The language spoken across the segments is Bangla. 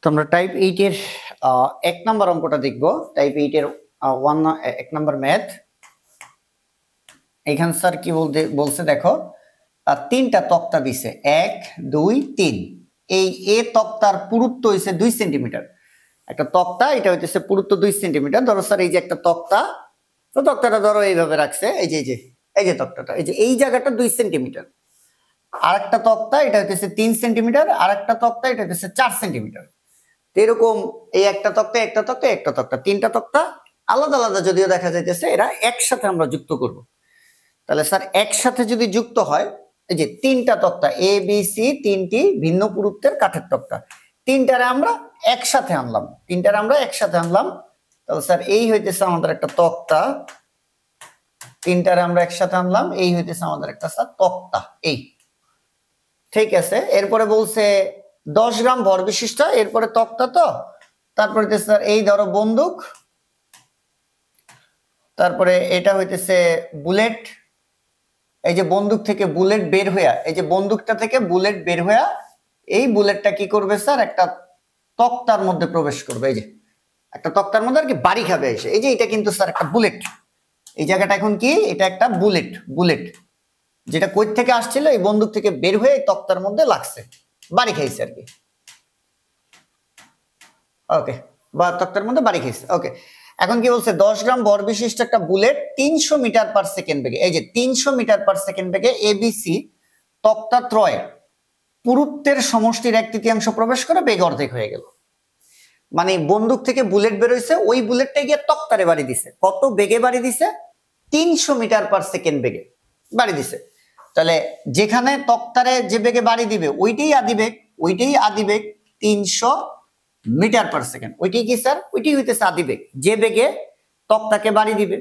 তো আমরা টাইপ 8 এর 1 নাম্বার অঙ্কটা দেখব। টাইপ 8 এর 1 নাম্বার ম্যাথ। এখানে স্যার কি বলছে দেখো, তিনটা তক্তা দিছে 1 2 3। এই এ তক্তার পুরুত্ব হইছে 2 সেন্টিমিটার। একটা তক্তা, এটা হইতেছে পুরুত্ব 2 সেন্টিমিটার। ধরো স্যার এই যে একটা তক্তা, তো তক্তাটা ধরো এইভাবে রাখছে, এই যে তক্তাটা, এই জায়গাটা 2 সেন্টিমিটার। আরেকটা তক্তা এটা হইতেছে 3 সেন্টিমিটার, আরেকটা তক্তা এটা হইতেছে 4 সেন্টিমিটার। এরকম এই একটা তক্তা একটা তক্তা একটা তক্তা, তিনটা তক্তা আলাদা আলাদা যদিও দেখা যাইতেছে, এরা একসাথে আমরা যুক্ত করব। তাহলে স্যার একসাথে যদি যুক্ত হয়, এই যে তিনটা তক্তা এ বি সি, তিনটি ভিন্ন পুরুত্বের কাঠের তক্তা, তিনটারে আমরা একসাথে আনলাম, তাহলে স্যার এই হইতেছে আমাদের একটা তক্তা, তিনটারে আমরা একসাথে আনলাম, এই হইতেছে আমাদের একটা স্যার তক্তা। এই ঠিক আছে। এরপরে বলছে 10 গ্রাম ভর বিশিষ্ট, এরপরে তক্তা, তো তারপরে স্যার এই ধরো বন্দুক, তারপরে এটা হইতেছে বুলেট। এই যে বন্দুক থেকে বুলেট বের হইয়া, এই যে বন্দুকটা থেকে বুলেট বের হইয়া, এই বুলেটটা কি করবে স্যার, একটা তক্তার মধ্যে প্রবেশ করবে। এই যে একটা তক্তার মধ্যে আর কি বাড়ি খাবে এসে। এই যে এটা কিন্তু স্যার একটা বুলেট, এই জায়গাটা এখন কি, এটা একটা বুলেট যেটা কই থেকে আসছিল, এই বন্দুক থেকে বের হয়ে তক্তার মধ্যে লাগছে, বাড়ি খাইছে আর কি। ওকে, বা তক্তার মধ্যে বাড়ি খাইছে। ওকে, এখন কি বলছে, 10 গ্রাম ভর বিশিষ্ট একটা বুলেট 300 মিটার পার সেকেন্ড বেগে, এই যে 300 মিটার পার সেকেন্ড বেগে এবিসি তক্তা ত্রয়ের পুরুত্বের সমষ্টির 1/3 প্রবেশ করে বেগ অর্ধেক হয়ে গেল। মানে বন্দুক থেকে বুলেট বের হইছে, ওই বুলেটটা গিয়ে তক্তারে বাড়ি দিছে। কত বেগে বাড়ি দিছে? 300 মিটার পার সেকেন্ড বেগে বাড়ি দিছে। তাহলে যেখানে তক্তারে যে বেগে বাড়ি দিবে ওইটাই আদি বেগ 300 মিটার পার সেকেন্ড। ওইটাই কি স্যার, ওইটাই হইতেছে আদি বেগ, যে বেগে তক্তাকে বাড়ি দিবে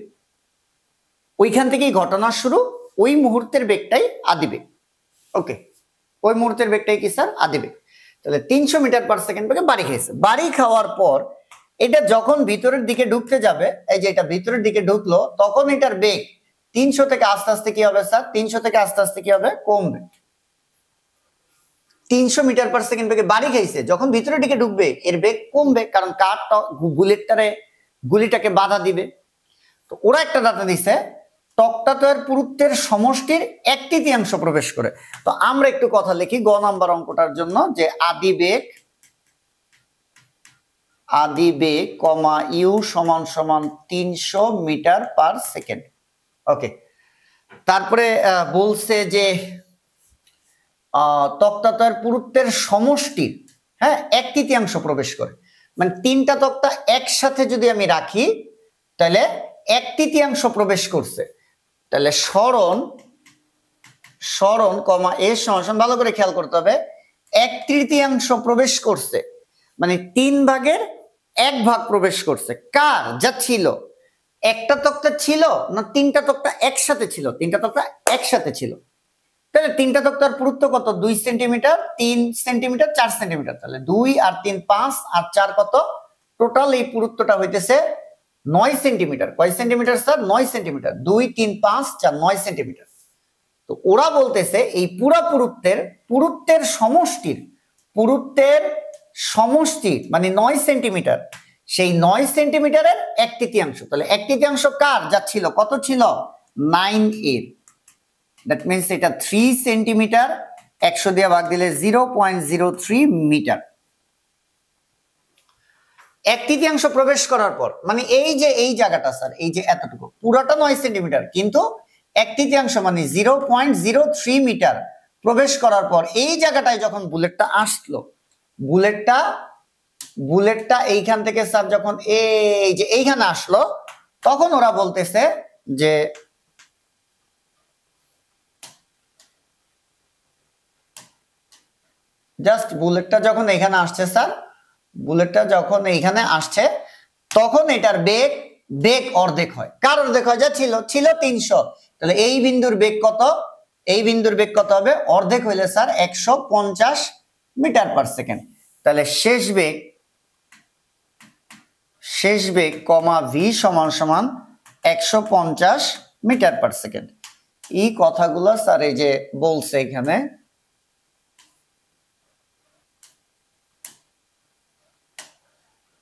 ওইখান থেকেই ঘটনা শুরু, ওই মুহূর্তের বেগটাই আদি বেগ। ওকে, ওই মুহূর্তের বেগটাই কি স্যার, আদি বেগ। তাহলে 300 মিটার পার সেকেন্ড বেগে বাড়ি খেয়েছে। বাড়ি খাওয়ার পর এটা যখন ভিতরের দিকে ঢুকতে যাবে, এই যে এটা ভিতরের দিকে ঢুকলো, তখন এটার বেগ 300 থেকে আস্তে আস্তে কি হবে স্যার, 300 থেকে আস্তে আস্তে কি হবে, কমবে। 300 মিটার পার সেকেন্ড বেগে বাড়ি খাইছে, যখন ভিতরের দিকে ঢুকবে এর বেগ কমবে, কারণ গুলিটাকে বাধা দিবে। তো ওরা একটা ডাটা দিছে, তক্তাতয়ের পুরুত্বের সমষ্টির 1/3 প্রবেশ করে। তো আমরা একটু কথা লিখি গ নাম্বার অঙ্কটার জন্য, যে আদি বেগ কমা ইউ সমান সমান 300 মিটার পার সেকেন্ড। ওকে, তারপরে বলছে যে তক্তাতয়ের পুরুত্বের সমষ্টির 1/3 প্রবেশ করে। মানে তিনটা তক্তা একসাথে যদি আমি রাখি তাহলে 1/3 প্রবেশ করছে। তাহলে সরণ কমা এর সমান, ভালো করে খেয়াল করতে হবে, 1/3 প্রবেশ করছে, মানে 3 ভাগের 1 ভাগ প্রবেশ করছে। কার যা ছিল, একটা তক্তা ছিল না তিনটা তক্তা একসাথে ছিল? তিনটা তক্তা একসাথে ছিল। তাহলে তিনটা তক্তার পুরুত্ব কত, 2 সেন্টিমিটার, 3 সেন্টিমিটার, 4 সেন্টিমিটার। তাহলে 2 আর 3 5 আর 4 কত, টোটাল এই পুরুত্বটা হইতেছে 9 সেন্টিমিটার। কয় সেন্টিমিটার স্যার, 9 সেন্টিমিটার। 2 3 5 4 9 সেন্টিমিটার। তো ওরা বলতেছে এই পুরা পুরুত্বের সমষ্টি মানে 9 সেন্টিমিটার, সেই 9 সেন্টিমিটারের 1/3। তাহলে 1/3 কার যা ছিল, কত ছিল, 9 এর। দ্যাট মিন্স এটা 3 সেন্টিমিটার, 100 দিয়ে ভাগ দিলে 0.03 মিটার। 1/3 প্রবেশ করার পর, মানে এই যে এই জায়গাটা স্যার, এই যে এতটুকু পুরোটা 9 সেন্টিমিটার, কিন্তু 1/3 মানে 0.03 মিটার প্রবেশ করার পর এই জায়গাটায় যখন বুলেটটা আসলো, বুলেটটা এইখান থেকে স্যার যখন এই যে এইখানে আসলো, তখন ওরা বলতেছে যে জাস্ট বুলেটটা যখন এখানে আসছে স্যার, বুলেটটা যখন এইখানে আসছে, তখন এটার বেগ অর্ধেক হয়। কার অর্ধেক হয়, যা ছিল 300। তাহলে এই বিন্দুর বেগ কত, এই বিন্দুর বেগ কত হবে, অর্ধেক হইলে স্যার 150 মিটার পার সেকেন্ড। তাহলে শেষ বেগ কমা ভি সমান সমান 150 মিটার পার সেকেন্ড। এই কথাগুলো স্যার এই যে বলছে এখানে,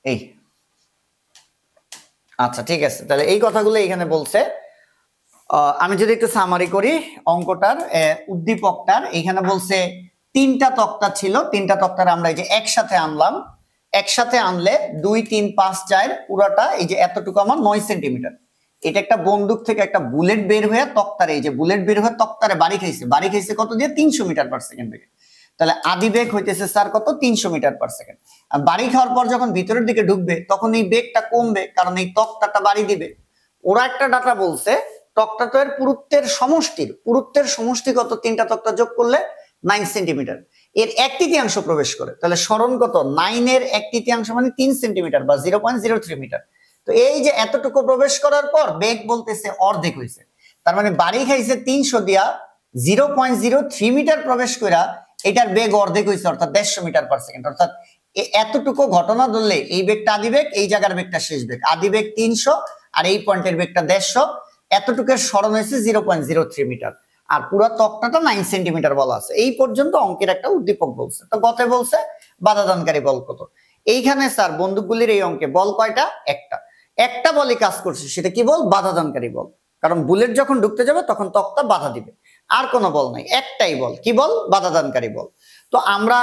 এই আচ্ছা ঠিক আছে, তাহলে এই কথাগুলো এখানে বলছে। আমি যদি একটু সামারি করি অঙ্কটার, উদ্দীপকটার, এখানে বলছে 3টা তক্তা ছিল, 3টা তক্তার আমরা এই যে একসাথে আনলাম, একসাথে আনলে 2 3 5 4 পুরাটা এই যে এতটুকু আমার 9 সেন্টিমিটার। এটা একটা বন্দুক থেকে একটা বুলেট বের হয়ে তক্তারে, এই যে বুলেট বের হয়ে তক্তারে বাড়ি খাইছে কত দিয়ে? 300 মিটার পার সেকেন্ড বেগে। তাহলে আদি বেগ হইতেছে স্যার কত? 300 মিটার পার সেকেন্ড। আর বাড়ি খাওয়ার পর যখন ভিতরের দিকে ঢুকবে তখন এই বেগটা কমবে, কারণ এই তক্তাটা বাড়ি দিবে। ওরা একটা ডাটা বলছে তক্তা তো এর পুরুত্বের সমষ্টি কত? 3টা তক্তা যোগ করলে 9 সেন্টিমিটার। এর 1/3 প্রবেশ করে, তাহলে সরণ কত? 9 এর 1/3 মানে 3 সেন্টিমিটার বা 0.03 মিটার। তো এই যে এতটুকু প্রবেশ করার পর বেগ বলতেছে অর্ধেক হয়েছে, তার মানে বাড়ি খাইছে 300 দিয়া 0.03 মিটার প্রবেশ করা, এটার বেগ অর্ধেক হয়েছে, অর্থাৎ 150 মিটার পার সেকেন্ড। অর্থাৎ এতটুকু ঘটনা ধরলে এই বেগটা আদি বেগ, এই জায়গার বেগটা শেষ বেগ। আদি বেগ 300 আর এই পয়েন্টের বেগটা 150, এতটুকুর সরণ হয়েছে 0.03 মিটার, আর পুরো তক্তাটা 9 সেন্টিমিটার বলা আছে। এই পর্যন্ত অঙ্কের একটা উদ্দীপক বলছে। তো গতে বলছে বাধাদানকারী বল কত। এইখানে স্যার বন্দুকগুলির এই অঙ্কে বল কয়টা? একটা বলই কাজ করছে, সেটা কি বল? বাধাদানকারী বল। কারণ বুলেট যখন ঢুকতে যাবে তখন তক্তা বাধা দিবে, আর কোনো বল নাই, একটাই বল। কি বল? বাধাদানকারী বল। তো আমরা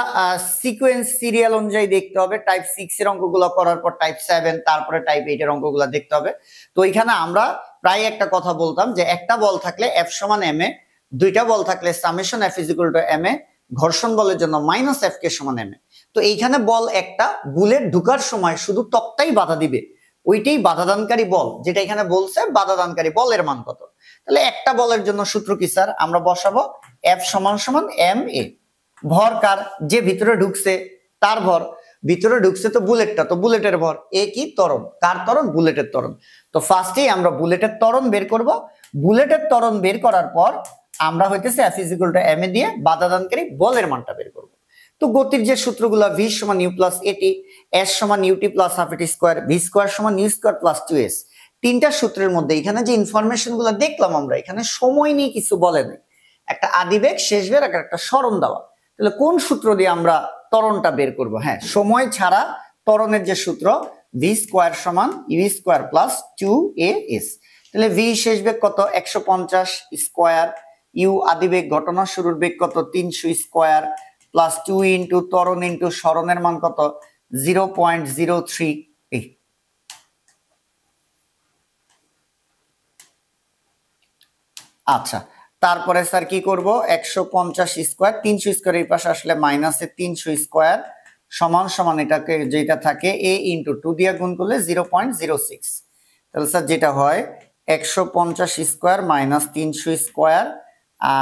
সিকোয়েন্স সিরিয়াল অনুযায়ী দেখতে হবে। টাইপ 6 এর অঙ্কগুলো করার পর টাইপ 7, তারপরে টাইপ 8 এর অঙ্কগুলো দেখতে হবে। তো এখানে আমরা প্রায় একটা কথা বলতাম যে একটা বল থাকলে F সমান ma, দুইটা বল থাকলে summation F is equal to ma, ঘর্ষণ বলের জন্য মাইনাস F কে সমান ma। তো এইখানে বল একটা, বুলেট ঢুকার সময় শুধু তক্তাই বাধা দিবে, ওইটাই বাধাদানকারী বল, যেটা এখানে বলছে বাধাদানকারী বলের মান কত। তাহলে একটা বলের জন্য সূত্র কি স্যার? আমরা বসাবো F সমান সমান ma। ভর কার? যে ভিতরে ঢুকছে তার ভর। ভিতরে ঢুকছে তো বুলেটটা, তো বুলেটের ভর। এ কি? ত্বরণ। কার ত্বরণ? বুলেটের ত্বরণ। তো ফার্স্টেই আমরা বুলেটের ত্বরণ বের করব। বুলেটের ত্বরণ বের করার পর আমরা হইতেছে F is equal to ma দিয়ে বাধাদানকারী বলের মানটা বের করব। তো গতির যে সূত্রগুলো, v সমান u প্লাস at, s সমান ut প্লাস হাফ এটি স্কয়ার, v স্কয়ার সমান u স্কয়ার প্লাস 2s। তিনটা সূত্রের মধ্যে এখানে যে ইনফরমেশন গুলো দেখলাম আমরা, এখানে সময় নিয়ে কিছু বলে নাই। একটা আদিবেগ, শেষ বেগ, আর একটা সরণ দেওয়া। তাহলে কোন সূত্র দিয়ে আমরা ত্বরণটা বের করব? হ্যাঁ, সময় ছাড়া ত্বরণের যে সূত্র, v স্কয়ার সমান u স্কয়ার প্লাস 2as। তাহলে v শেষ বেগ কত? 150 স্কয়ার, u আদিবেগ ঘটনা শুরুর বেগ কত? 300 স্কয়ার, প্লাস 2 ইন্টু ত্বরণ ইন্টু সরণের মান কত? 0.03। আচ্ছা, তারপরে স্যার কি করব? 150 স্কয়ার, 300 স্কয়ার এই পাশে আসলে মাইনাসে 300 স্কয়ার সমান সমান এটাকে যেটা থাকে a ইন্টু 2 দিয়ে গুণ করলে 0.06। তাহলে স্যার যেটা হয় 150 স্কয়ার মাইনাস 300 স্কয়ার,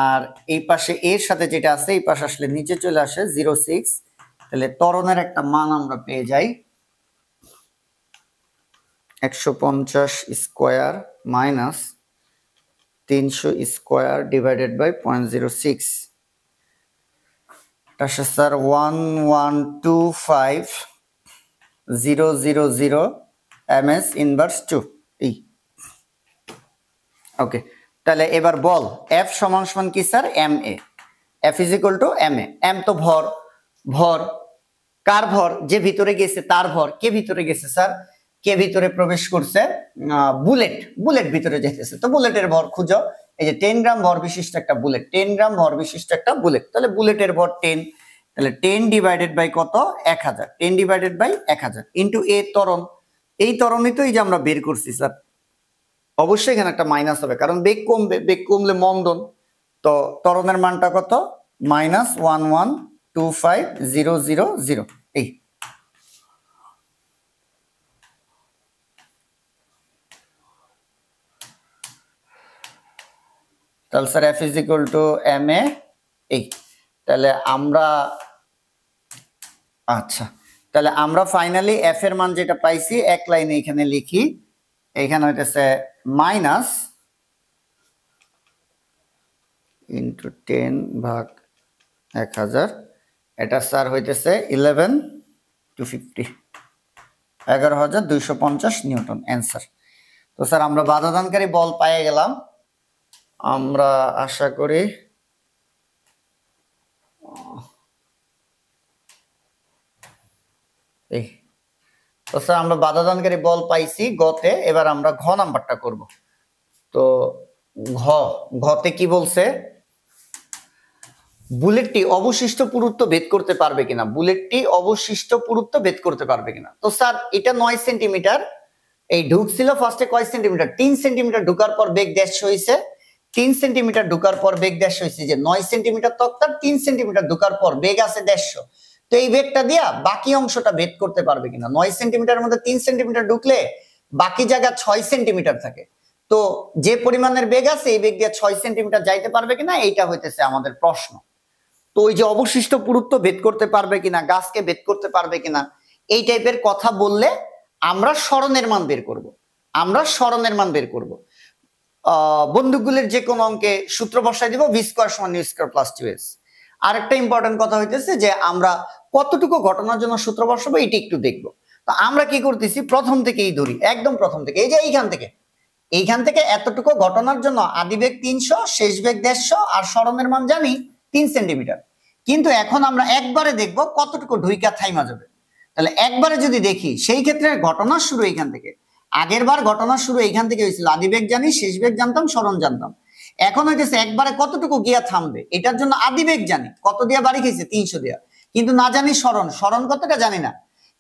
আর এই পাশে এর সাথে যেটা আছে এই পাশে আসলে নিচে চলে আসে 06। তাহলে ত্বরণের একটা মান আমরা পেয়ে যাই 150 square minus 300 square divided by 0.06। এটা স্যার 1125000 ms ইনভার্স 2। ওকে, তাহলে এবার বল F সমান সমান কি sir? ma। F is equal to ma। m তো ভর, ভর কার ভর? যে ভিতরে গেছে তার ভর। কে ভিতরে গেছে স্যার? কে ভিতরে প্রবেশ করছে? বুলেট। বুলেট ভিতরে যেতেছে, তো বুলেটের ভর খুঁজো। এই যে 10 গ্রাম ভর বিশিষ্ট একটা বুলেট, 10 গ্রাম ভর বিশিষ্ট একটা বুলেট, তাহলে বুলেটের ভর 10। তাহলে 10 ডিভাইডেড বাই কত? 1000। 10 ডিভাইডেড বাই 1000 ইন্টু a ত্বরণ। এই ত্বরণই তো এই যে আমরা বের করছি স্যার। অবশ্যই এখানে একটা মাইনাস হবে, কারণ বেগ কমবে, বেগ কমলে মন্দন। তো ত্বরণের মানটা কত? মাইনাস 1125000। এই তাহলে sir F is equal to ma। এই তাহলে আমরা, আচ্ছা, তাহলে আমরা ফাইনালি F এর মান যেটা পাইছি এক লাইনে এখানে লিখি। এখানে হইতেছে মাইনাস ইন্টু 10 ভাগ 1000, এটা স্যার হইতেছে 11250, 11250 নিউটন অ্যান্সার। তো স্যার আমরা বাধাদানকারী বল পেয়ে গেলাম। আমরা আশা করি এই তো স্যার আমরা বাধাদানকারী বল পাইছি গতে, এবার আমরা ঘ নাম্বারটা করব। তো ঘ ঘতে কি বলছে, বুলেটটি অবশিষ্ট পুরুত্ব ভেদ করতে পারবে কিনা, বুলেটটি অবশিষ্ট পুরুত্ব ভেদ করতে পারবে কিনা। তো স্যার এটা 9 সেন্টিমিটার, এই ঢুকছিল ফার্স্টে কয় সেন্টিমিটার, 3 সেন্টিমিটার ঢুকার পর বেগ ড্যাশ হয়েছে, 3 সেন্টিমিটার ঢুকার পর বেগ ড্যাশ হয়েছে, যে 9 সেন্টিমিটার তক্তার 3 সেন্টিমিটার ঢুকার পর বেগ আছে 150। তো এই বেগটা দিয়া বাকি অংশটা ভেদ করতে পারবে কিনা। 9 সেন্টিমিটারের মধ্যে 3 সেন্টিমিটার ঢুকলে বাকি জায়গা 6 সেন্টিমিটার থাকে, তো যে পরিমাণের বেগ আছে এই বেগ দিয়ে 6 সেন্টিমিটার যাইতে পারবে কিনা, এইটা হইতেছে আমাদের প্রশ্ন। তো ওই যে অবশিষ্ট পুরুত্ব ভেদ করতে পারবে কিনা, গাছকে ভেদ করতে পারবে কিনা, এই টাইপের কথা বললে আমরা স্মরণের মান বের করব, আমরা স্মরণের মান বের করব। বন্দুকগুলির যে কোনো অঙ্কে সূত্র বসাই দিব, ভি স্কয়ার সমান ইউ স্কয়ার প্লাস 2s। আরেকটা ইম্পর্টেন্ট কথা হইতেছে যে আমরা কতটুকু ঘটনার জন্য সূত্র বসাবো এটা একটু দেখবো। তো আমরা কি করতেছি, প্রথম থেকেই ধরি, একদম প্রথম থেকে, এই যে এইখান থেকে এতটুকু ঘটনার জন্য আদিবেগ 300, শেষ বেগ 150 আর স্মরণের মান জানি 3 সেন্টিমিটার। কিন্তু এখন আমরা একবারে দেখব কতটুকু ঢুইকা থাইমা যাবে। তাহলে একবারে যদি দেখি সেই ক্ষেত্রে ঘটনার শুরু এইখান থেকে, আগের বার ঘটনার শুরু এইখান থেকে হয়েছিল, আদিবেগ জানি, শেষ বেগ জানতাম, স্মরণ জানতাম। এখন হইতেছে একবারে কতটুকু গিয়া থামবে, এটার জন্য আদিবেগ জানি কত দিয়া বাড়ি খাইছে 300 দিয়া, কিন্তু না জানি স্মরণ, স্মরণ কতটা জানি না,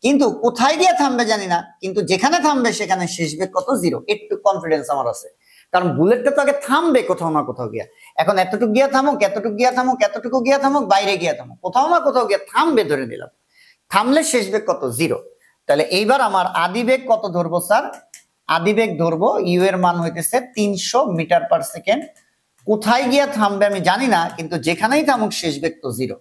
কিন্তু কোথায় গিয়া থামবে জানি না, কিন্তু যেখানে থামবে সেখানে শেষ বেগ কত 0, একটু কনফিডেন্স আমার আছে, কারণ বুলেটটা তো আগে থামবে কোথাও না কোথাও গিয়া। এখন এতটুকু গিয়া থামুক, এতটুকু গিয়া থামুক, এতটুকু গিয়া থামুক, বাইরে গিয়া থামুক, কোথাও না কোথাও গিয়া থামবে ধরে নিলাম, থামলে শেষ বেগ কত 0। তাহলে এইবার আমার আদিবেগ কত ধরবো স্যার, আদিবেগ ধরবো ইউ এর মান হইতেছে 300 মিটার পার সেকেন্ড। কোথায় গিয়া থামবে আমি জানি না, কিন্তু যেখানেই থামুক শেষ বেগ তো 0।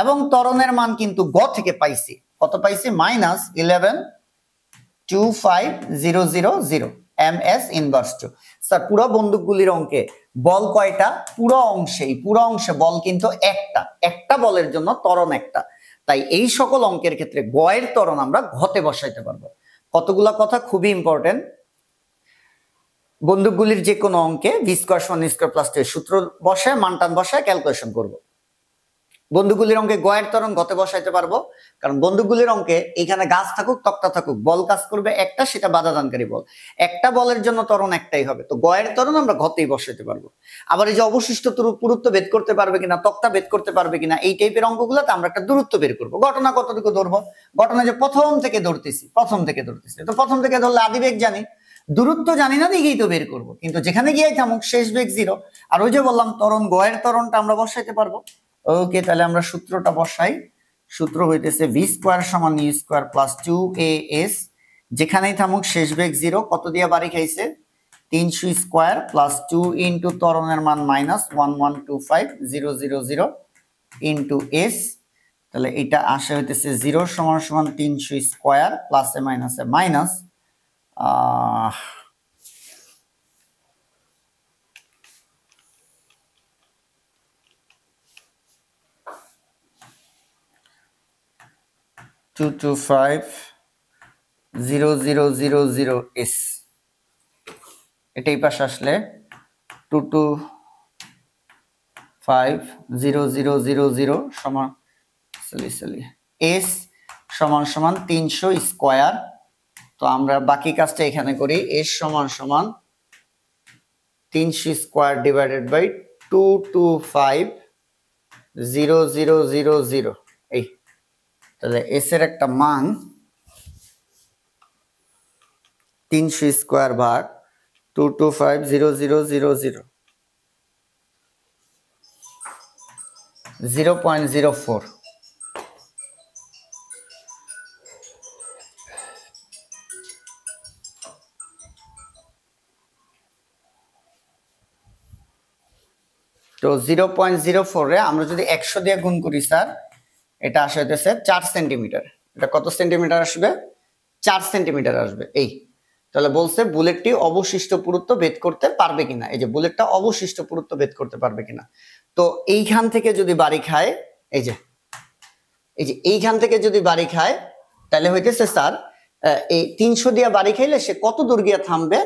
এবং ত্বরণের মান কিন্তু গ থেকে পাইছি, কত পাইছি, -11.25000 ms ইনভার্স 2। স্যার পুরো বন্দুকগুলির অঙ্কে বল কয়টা, পুরো অংশে বল কিন্তু একটা বলের জন্য ত্বরণ একটা, তাই এই সকল অঙ্কের ক্ষেত্রে গ এর ত্বরণ আমরা ঘতে বসাইতে পারবো। কতগুলা কথা খুবই ইম্পর্টেন্ট। বন্দুকগুলির যে কোনো অঙ্কে ভি স্কয়ার সমান ইউ স্কয়ার প্লাস 2 সূত্র বসায় মান টান বসায় ক্যালকুলেশন করব। বন্দুকগুলির অঙ্কে গ এর ত্বরণ গতে বসাইতে পারবো, কারণ বন্দুকগুলির অঙ্কে এখানে গাছ থাকুক তক্তা থাকুক বল কাজ করবে একটা, সেটা বাধাদানকারী বল, একটা বলের জন্য ত্বরণ একটাই হবে, তো গ এর ত্বরণ আমরা গতেই বসাইতে পারবো। আবার এই যে অবশিষ্ট পুরুত্ব ভেদ করতে পারবে কিনা, তক্তা ভেদ করতে পারবে কিনা, এই টাইপের অঙ্কগুলোতে আমরা একটা দূরত্ব বের করবো। ঘটনা কতটুকু ধরবো, ঘটনা যে প্রথম থেকে ধরতেছি, তো প্রথম থেকে ধরলে আদিবেগ জানি, দূরত্ব জানি না, দিকেই তো বের করবো, কিন্তু যেখানে গিয়ে থামুক শেষ বেগ 0। আর ওই যে বললাম ত্বরণ, গ এর ত্বরণটা আমরা বসাইতে পারবো। ওকে, তাহলে আমরা সূত্রটা বসাই। সূত্র হইতেছে ভি স্কয়ার সমান ইউ স্কয়ার প্লাস 2as, যেখানেই থামুক শেষ বেগ 0, কত দিয়ে বাড়ি খাইছে 300 স্কয়ার প্লাস 2 ইন্টু ত্বরণের মান -1125000 ইন্টু s। তাহলে এটা আসে হইতেছে 0 সমান সমান 300 স্কয়ার প্লাসে মাইনাসে মাইনাস 2250000s, এটাই পাশে আসলে 2250000 সমান s সমান সমান 300 স্কয়ার। তো আমরা বাকি কাজটা এখানে করি, s সমান সমান 300 স্কয়ার ডিভাইডেড বাই 2250000, এই তাহলে s এর একটা মান 300 স্কয়ার ভাগ 2250000, 0.04। তো 0.04 রে আমরা যদি 100 দিয়ে গুণ করি স্যার, এটা আসে হইতেছে 4 সেন্টিমিটার। এটা কত সেন্টিমিটার আসবে, 4 সেন্টিমিটার আসবে। এই তাহলে বলছে বুলেটটি অবশিষ্ট পুরুত্ব ভেদ করতে পারবে কিনা, এই যে বুলেটটা অবশিষ্ট পুরুত্ব ভেদ করতে পারবে কিনা। তো এইখান থেকে যদি বাড়ি খায়, এই যে এইখান থেকে যদি বাড়ি খায়, তাহলে হইতেছে স্যার এই 300 দিয়ে বাড়ি খাইলে সে কত দূর গিয়া থামবে,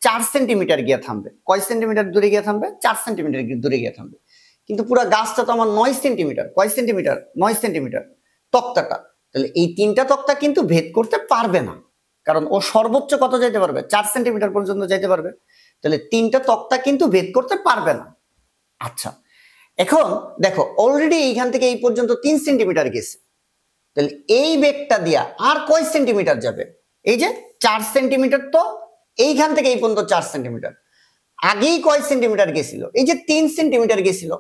4 সেন্টিমিটার গিয়া থামবে। কয় সেন্টিমিটার দূরে গিয়া থামবে, 4 সেন্টিমিটার দূরে গিয়া থামবে। কিন্তু পুরো গাছটা তো আমার 9 সেন্টিমিটার, কয় সেন্টিমিটার, 9 সেন্টিমিটার তক্তাটা, তাহলে এই তিনটা তক্তা কিন্তু ভেদ করতে পারবে না। কারণ ও সর্বোচ্চ কত যাইতে পারবে, 4 সেন্টিমিটার পর্যন্ত যাইতে পারবে। তাহলে তিনটা তক্তা কিন্তু ভেদ করতে পারবে না। আচ্ছা, এখন দেখো অলরেডি এইখান থেকে এই পর্যন্ত 3 সেন্টিমিটার গেছে, তাহলে এই বেগটা দিয়া আর কয় সেন্টিমিটার যাবে? এই যে 4 সেন্টিমিটার, তো এইখান থেকে এই পর্যন্ত 4 সেন্টিমিটার, আগেই কয় সেন্টিমিটার গেছিল? এই যে 3 সেন্টিমিটার গেছিল।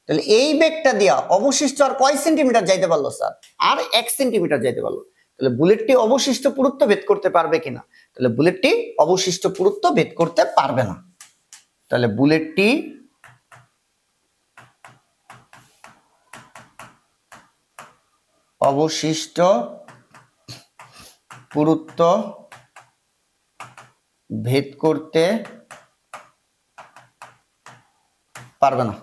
তাহলে এই বেগটা দিয়া অবশিষ্ট আর কয় সেন্টিমিটার যাইতে পারলো স্যার? আর 1 সেন্টিমিটার যাইতে পারলো। তাহলে বুলেটটি অবশিষ্ট পুরুত্ব ভেদ করতে পারবে কিনা? তাহলে বুলেটটি অবশিষ্ট পুরুত্ব ভেদ করতে পারবে না। তাহলে বুলেটটি অবশিষ্ট পুরুত্ব ভেদ করতে পারবে না।